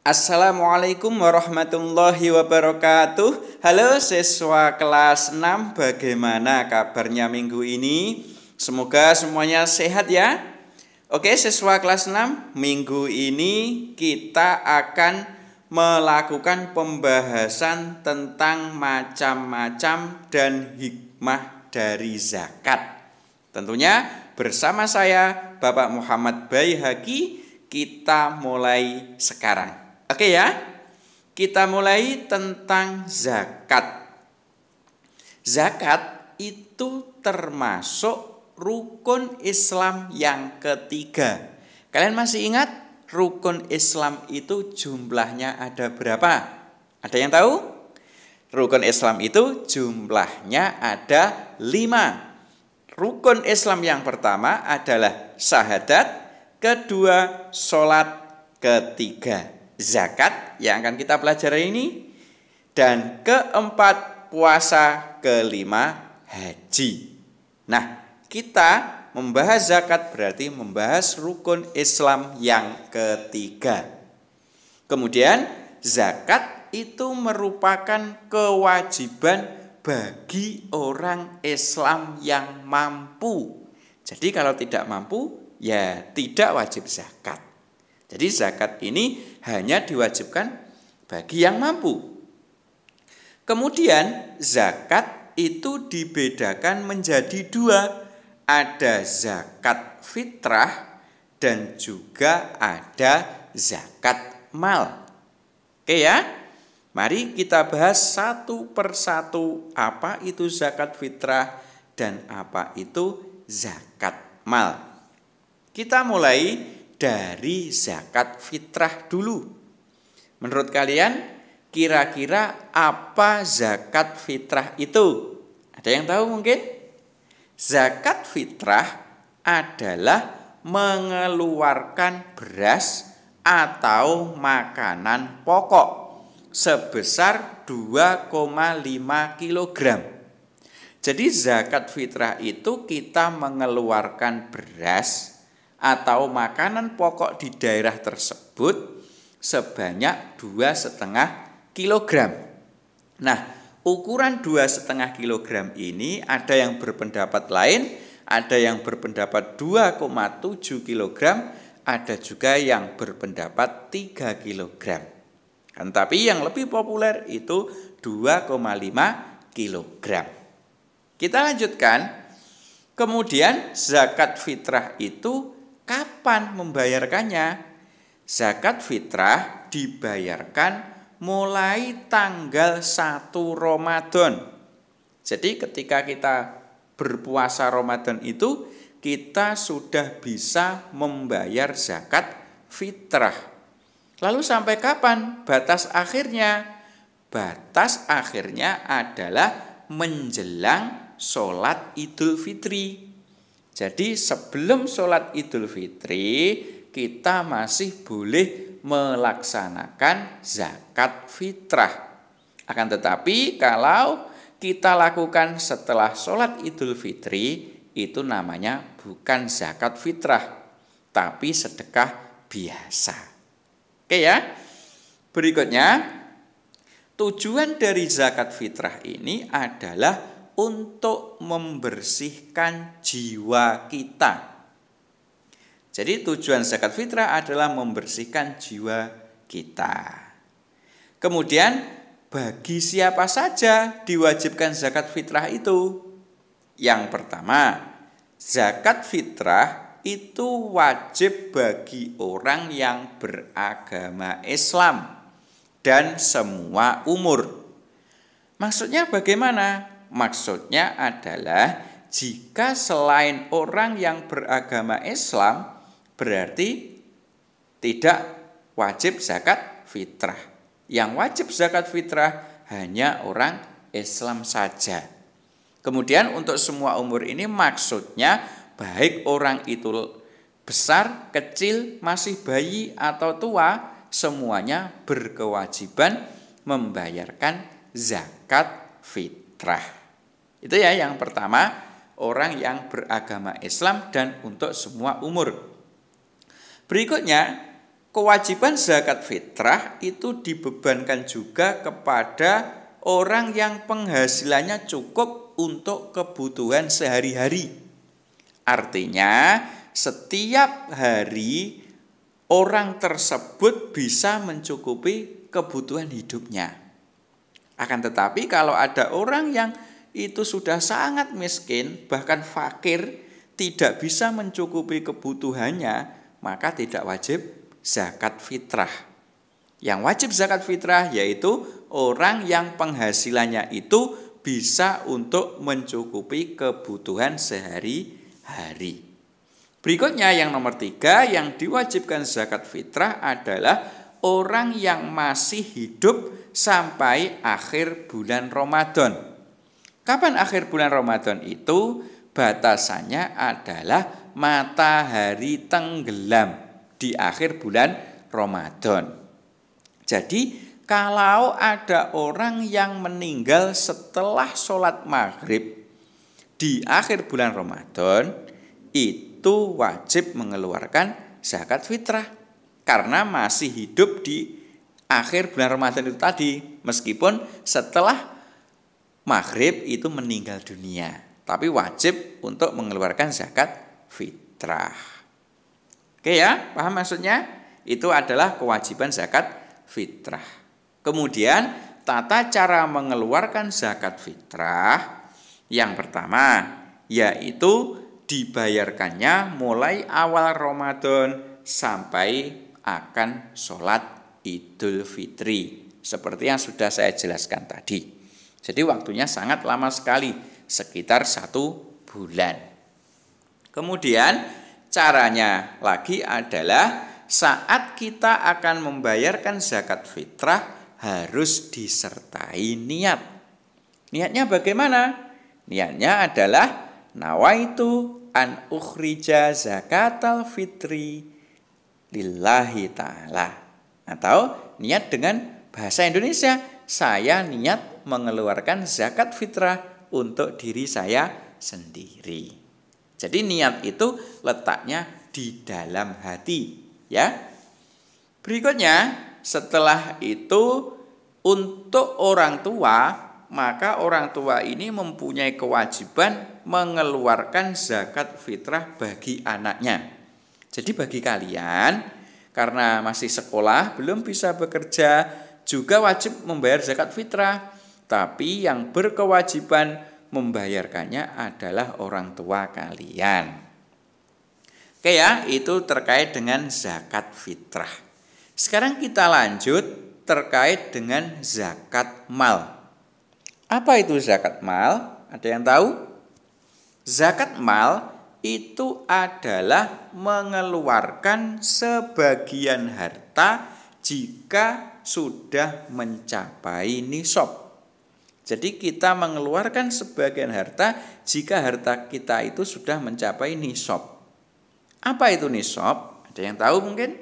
Assalamualaikum warahmatullahi wabarakatuh. Halo siswa kelas 6, bagaimana kabarnya minggu ini? Semoga semuanya sehat ya. Oke siswa kelas 6, minggu ini kita akan melakukan pembahasan tentang macam-macam dan hikmah dari zakat. Tentunya bersama saya Bapak Muhammad Baihaqi, kita mulai sekarang. Oke ya, kita mulai tentang zakat. Zakat itu termasuk rukun Islam yang ketiga. Kalian masih ingat rukun Islam itu jumlahnya ada berapa? Ada yang tahu? Rukun Islam itu jumlahnya ada 5. Rukun Islam yang pertama adalah syahadat, kedua sholat, ketiga zakat yang akan kita pelajari ini, dan keempat puasa, kelima haji. Nah, kita membahas zakat berarti membahas rukun Islam yang ketiga. Kemudian zakat itu merupakan kewajiban bagi orang Islam yang mampu. Jadi kalau tidak mampu ya tidak wajib zakat. Jadi zakat ini hanya diwajibkan bagi yang mampu. Kemudian zakat itu dibedakan menjadi 2. Ada zakat fitrah dan juga ada zakat mal. Oke ya, mari kita bahas satu persatu apa itu zakat fitrah dan apa itu zakat mal. Kita mulai dari zakat fitrah dulu. Menurut kalian kira-kira apa zakat fitrah itu? Ada yang tahu mungkin? Zakat fitrah adalah mengeluarkan beras atau makanan pokok sebesar 2,5 kg. Jadi zakat fitrah itu kita mengeluarkan beras atau makanan pokok di daerah tersebut sebanyak 2,5 kg. Nah, ukuran 2,5 kg ini ada yang berpendapat lain, ada yang berpendapat 2,7 kg, ada juga yang berpendapat 3 kg. Kan, tapi yang lebih populer itu 2,5 kg. Kita lanjutkan. Kemudian zakat fitrah itu kapan membayarkannya? Zakat fitrah dibayarkan mulai tanggal 1 Ramadan. Jadi ketika kita berpuasa Ramadan itu kita sudah bisa membayar zakat fitrah. Lalu sampai kapan batas akhirnya? Batas akhirnya adalah menjelang sholat Idul Fitri. Jadi sebelum sholat Idul Fitri kita masih boleh melaksanakan zakat fitrah. Akan tetapi kalau kita lakukan setelah sholat Idul Fitri itu namanya bukan zakat fitrah, tapi sedekah biasa. Oke ya. Berikutnya, tujuan dari zakat fitrah ini adalah untuk membersihkan jiwa kita. Jadi tujuan zakat fitrah adalah membersihkan jiwa kita. Kemudian bagi siapa saja diwajibkan zakat fitrah itu? Yang pertama, zakat fitrah itu wajib bagi orang yang beragama Islam dan semua umur. Maksudnya bagaimana? Maksudnya adalah jika selain orang yang beragama Islam berarti tidak wajib zakat fitrah. Yang wajib zakat fitrah hanya orang Islam saja. Kemudian untuk semua umur ini maksudnya baik orang itu besar, kecil, masih bayi atau tua, semuanya berkewajiban membayarkan zakat fitrah. Itu ya yang pertama, orang yang beragama Islam dan untuk semua umur. Berikutnya, kewajiban zakat fitrah itu dibebankan juga kepada orang yang penghasilannya cukup untuk kebutuhan sehari-hari. Artinya, setiap hari orang tersebut bisa mencukupi kebutuhan hidupnya. Akan tetapi kalau ada orang yang itu sudah sangat miskin, bahkan fakir, tidak bisa mencukupi kebutuhannya, maka tidak wajib zakat fitrah. Yang wajib zakat fitrah yaitu orang yang penghasilannya itu bisa untuk mencukupi kebutuhan sehari-hari. Berikutnya yang nomor 3 yang diwajibkan zakat fitrah adalah orang yang masih hidup sampai akhir bulan Ramadan. Kapan akhir bulan Ramadan itu? Batasannya adalah matahari tenggelam di akhir bulan Ramadan. Jadi kalau ada orang yang meninggal setelah sholat maghrib di akhir bulan Ramadan, itu wajib mengeluarkan zakat fitrah. Karena masih hidup di akhir bulan Ramadan itu tadi, meskipun setelah maghrib itu meninggal dunia. Tapi wajib untuk mengeluarkan zakat fitrah. Oke ya, paham maksudnya? Itu adalah kewajiban zakat fitrah. Kemudian tata cara mengeluarkan zakat fitrah yang pertama yaitu dibayarkannya mulai awal Ramadan sampai akan sholat Idul Fitri seperti yang sudah saya jelaskan tadi. Jadi waktunya sangat lama sekali, sekitar 1 bulan. Kemudian caranya lagi adalah saat kita akan membayarkan zakat fitrah harus disertai niat. Niatnya bagaimana? Niatnya adalah nawaitu an ukhrija zakatal fitri lillahi ta'ala. Atau niat dengan bahasa Indonesia, saya niat mengeluarkan zakat fitrah untuk diri saya sendiri. Jadi niat itu letaknya di dalam hati. Ya. Berikutnya, setelah itu untuk orang tua, maka orang tua ini mempunyai kewajiban mengeluarkan zakat fitrah bagi anaknya. Jadi bagi kalian, karena masih sekolah, belum bisa bekerja, juga wajib membayar zakat fitrah. Tapi yang berkewajiban membayarkannya adalah orang tua kalian. Oke ya, itu terkait dengan zakat fitrah. Sekarang kita lanjut terkait dengan zakat mal. Apa itu zakat mal? Ada yang tahu? Zakat mal itu adalah mengeluarkan sebagian harta jika sudah mencapai nisab. Jadi kita mengeluarkan sebagian harta jika harta kita itu sudah mencapai nisab. Apa itu nisab? Ada yang tahu mungkin?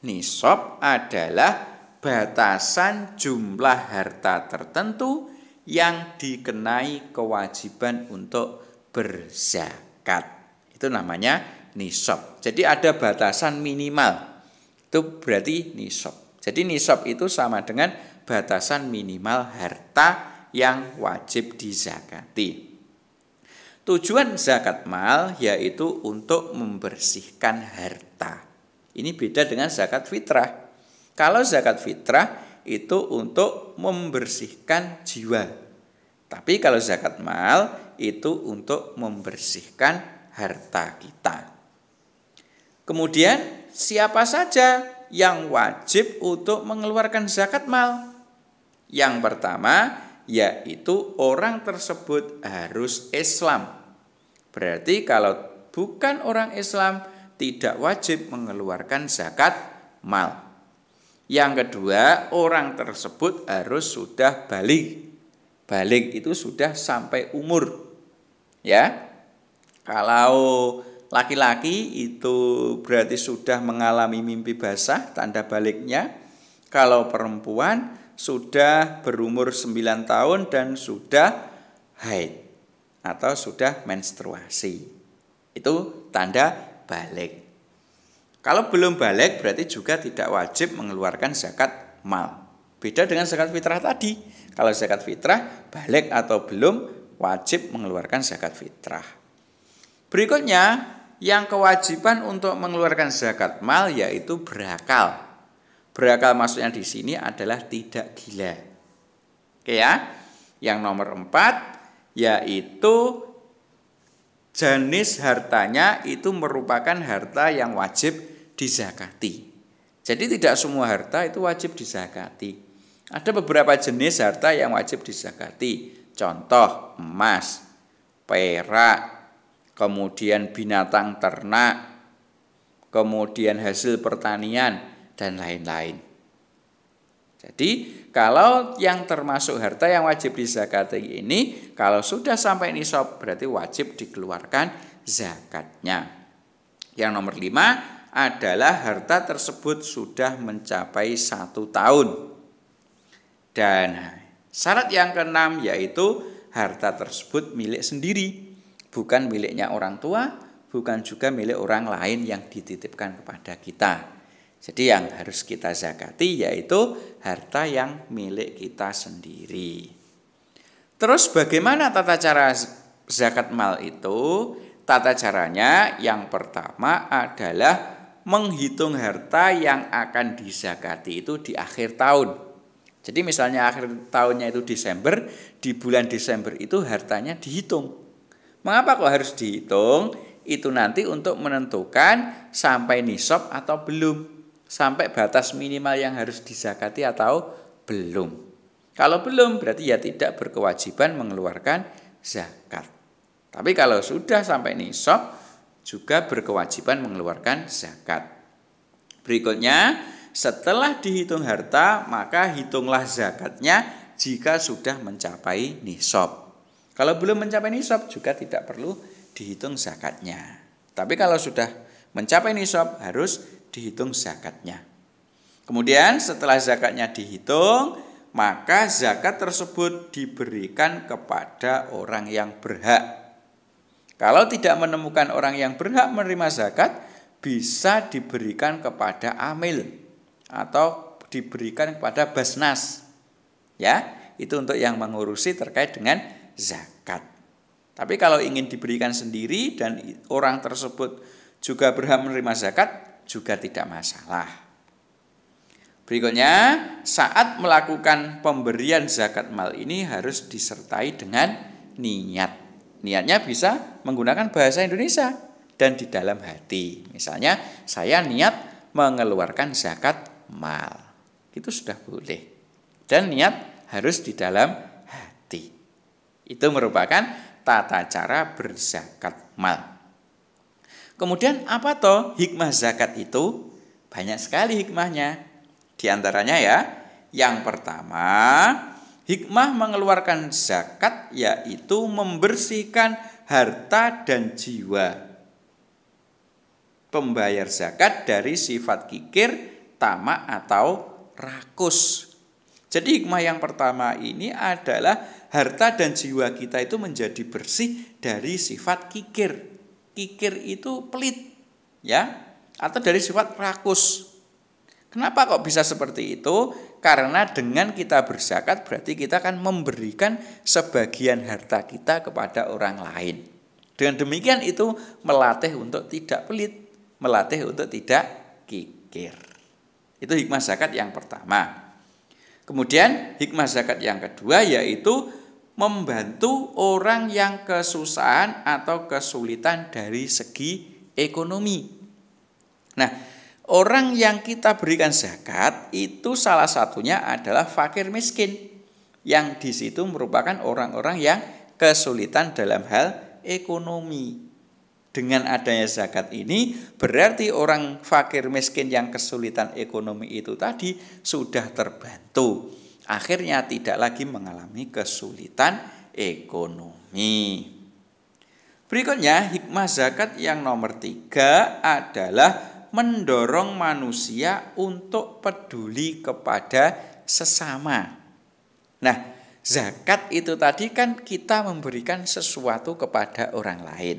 Nisab adalah batasan jumlah harta tertentu yang dikenai kewajiban untuk berzakat. Itu namanya nisab. Jadi ada batasan minimal. Itu berarti nisab. Jadi nisab itu sama dengan batasan minimal harta yang wajib dizakati. Tujuan zakat mal yaitu untuk membersihkan harta. Ini beda dengan zakat fitrah. Kalau zakat fitrah itu untuk membersihkan jiwa. Tapi kalau zakat mal itu untuk membersihkan harta kita. Kemudian siapa saja yang wajib untuk mengeluarkan zakat mal? Yang pertama yaitu orang tersebut harus Islam. Berarti kalau bukan orang Islam tidak wajib mengeluarkan zakat mal. Yang kedua, orang tersebut harus sudah baligh. Baligh itu sudah sampai umur. Ya. Kalau laki-laki itu berarti sudah mengalami mimpi basah, tanda balighnya. Kalau perempuan sudah berumur 9 tahun dan sudah haid atau sudah menstruasi. Itu tanda baligh. Kalau belum balik berarti juga tidak wajib mengeluarkan zakat mal. Beda dengan zakat fitrah tadi. Kalau zakat fitrah balik atau belum wajib mengeluarkan zakat fitrah. Berikutnya yang kewajiban untuk mengeluarkan zakat mal yaitu berakal. Berakal maksudnya di sini adalah tidak gila. Oke ya. Yang nomor 4 yaitu jenis hartanya itu merupakan harta yang wajib dizakati. Jadi tidak semua harta itu wajib dizakati. Ada beberapa jenis harta yang wajib dizakati. Contoh emas, perak, kemudian binatang ternak, kemudian hasil pertanian, dan lain-lain. Jadi kalau yang termasuk harta yang wajib dizakati ini, kalau sudah sampai nisab berarti wajib dikeluarkan zakatnya. Yang nomor 5 adalah harta tersebut sudah mencapai 1 tahun. Dan syarat yang ke-6 yaitu harta tersebut milik sendiri, bukan miliknya orang tua, bukan juga milik orang lain yang dititipkan kepada kita. Jadi yang harus kita zakati yaitu harta yang milik kita sendiri. Terus bagaimana tata cara zakat mal itu? Tata caranya yang pertama adalah menghitung harta yang akan dizakati itu di akhir tahun. Jadi misalnya akhir tahunnya itu Desember, di bulan Desember itu hartanya dihitung. Mengapa kok harus dihitung? Itu nanti untuk menentukan sampai nisab atau belum. Sampai batas minimal yang harus dizakati atau belum. Kalau belum berarti ya tidak berkewajiban mengeluarkan zakat. Tapi kalau sudah sampai nisab juga berkewajiban mengeluarkan zakat. Berikutnya, setelah dihitung harta maka hitunglah zakatnya jika sudah mencapai nisab. Kalau belum mencapai nisab juga tidak perlu dihitung zakatnya. Tapi kalau sudah mencapai nisab harus dihitung zakatnya. Kemudian setelah zakatnya dihitung, maka zakat tersebut diberikan kepada orang yang berhak. Kalau tidak menemukan orang yang berhak menerima zakat, bisa diberikan kepada amil atau diberikan kepada basnas. Ya, itu untuk yang mengurusi terkait dengan zakat. Tapi kalau ingin diberikan sendiri dan orang tersebut juga berhak menerima zakat, juga tidak masalah. Berikutnya, saat melakukan pemberian zakat mal ini harus disertai dengan niat. Niatnya bisa menggunakan bahasa Indonesia dan di dalam hati. Misalnya, saya niat mengeluarkan zakat mal. Itu sudah boleh. Dan niat harus di dalam hati. Itu merupakan tata cara berzakat mal. Kemudian apa toh hikmah zakat itu? Banyak sekali hikmahnya. Di antaranya ya, yang pertama, hikmah mengeluarkan zakat yaitu membersihkan harta dan jiwa pembayar zakat dari sifat kikir, tamak atau rakus. Jadi hikmah yang pertama ini adalah harta dan jiwa kita itu menjadi bersih dari sifat kikir. Kikir itu pelit, ya, atau dari sifat rakus. Kenapa kok bisa seperti itu? Karena dengan kita berzakat berarti kita akan memberikan sebagian harta kita kepada orang lain. Dengan demikian itu melatih untuk tidak pelit, melatih untuk tidak kikir. Itu hikmah zakat yang pertama. Kemudian hikmah zakat yang kedua yaitu membantu orang yang kesusahan atau kesulitan dari segi ekonomi. Nah, orang yang kita berikan zakat itu salah satunya adalah fakir miskin, yang di situ merupakan orang-orang yang kesulitan dalam hal ekonomi. Dengan adanya zakat ini berarti orang fakir miskin yang kesulitan ekonomi itu tadi sudah terbantu. Akhirnya tidak lagi mengalami kesulitan ekonomi. Berikutnya hikmah zakat yang nomor 3 adalah mendorong manusia untuk peduli kepada sesama. Nah, zakat itu tadi kan kita memberikan sesuatu kepada orang lain.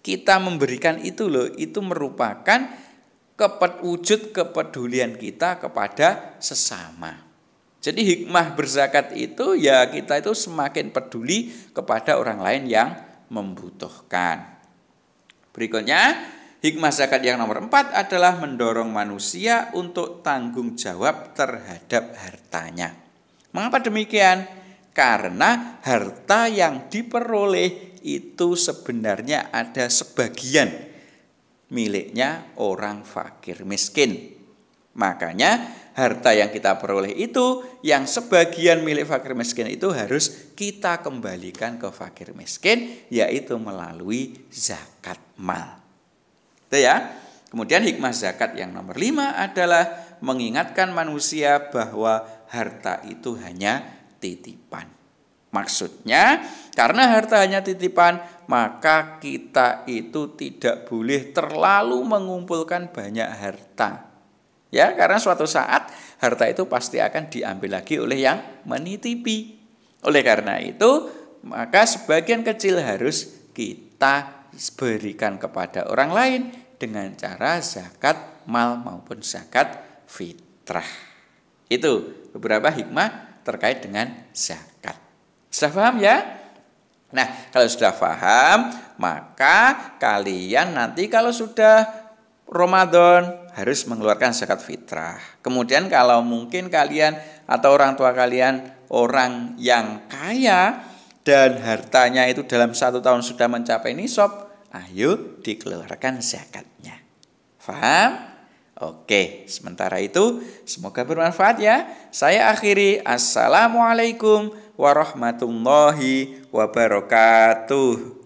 Kita memberikan itu loh, itu merupakan wujud kepedulian kita kepada sesama. Jadi hikmah berzakat itu ya kita itu semakin peduli kepada orang lain yang membutuhkan. Berikutnya, hikmah zakat yang nomor 4 adalah mendorong manusia untuk tanggung jawab terhadap hartanya. Mengapa demikian? Karena harta yang diperoleh itu sebenarnya ada sebagian miliknya orang fakir miskin. Makanya harta yang kita peroleh itu, yang sebagian milik fakir miskin itu harus kita kembalikan ke fakir miskin, yaitu melalui zakat mal. Itu ya. Kemudian hikmah zakat yang nomor 5 adalah mengingatkan manusia bahwa harta itu hanya titipan. Maksudnya, karena harta hanya titipan, maka kita itu tidak boleh terlalu mengumpulkan banyak harta. Ya, karena suatu saat harta itu pasti akan diambil lagi oleh yang menitipi. Oleh karena itu, maka sebagian kecil harus kita berikan kepada orang lain dengan cara zakat mal maupun zakat fitrah. Itu beberapa hikmah terkait dengan zakat. Sudah paham ya? Nah, kalau sudah paham, maka kalian nanti kalau sudah Ramadan harus mengeluarkan zakat fitrah. Kemudian kalau mungkin kalian atau orang tua kalian orang yang kaya dan hartanya itu dalam 1 tahun sudah mencapai nisab, ayo dikeluarkan zakatnya. Paham? Oke, sementara itu semoga bermanfaat ya. Saya akhiri. Assalamualaikum warahmatullahi wabarakatuh.